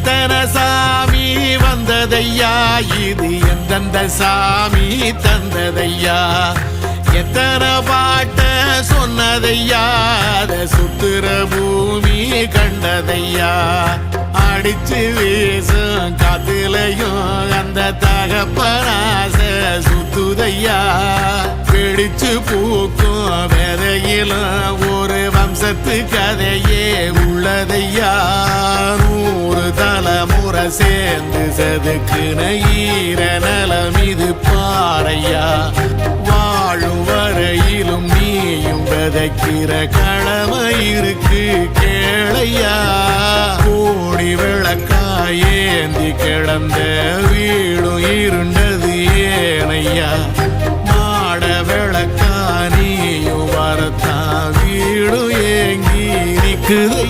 எத்தனை சாமி வந்ததையா, இது எந்தெந்த சாமி தந்ததையா, எத்தனை பாட்ட சொன்னதையா, அத சுத்துற பூமி கண்டதையா, அடிச்சு வீசும் காத்துலையும் அந்த தகப்பனாச சுத்துதையா, பிடிச்சு பூக்கும் விதையிலும் ஒரு வம்சத்து கதையே உள்ளதையா, 100 தலைமுறை சேர்ந்து செதுக்குன ஈர நலம் இது பாறையா, வாழும் வரையிலும் நீயும் விதைக்கிற கடமை இருக்கு கேளையா, கோடி விளக்காயேந்தி கிடந்த வீடும் இருண்டது ஏனையா, மாட விளக்கா நீயும் வரத்தான் வீடும் ஏங்கி நிக்குது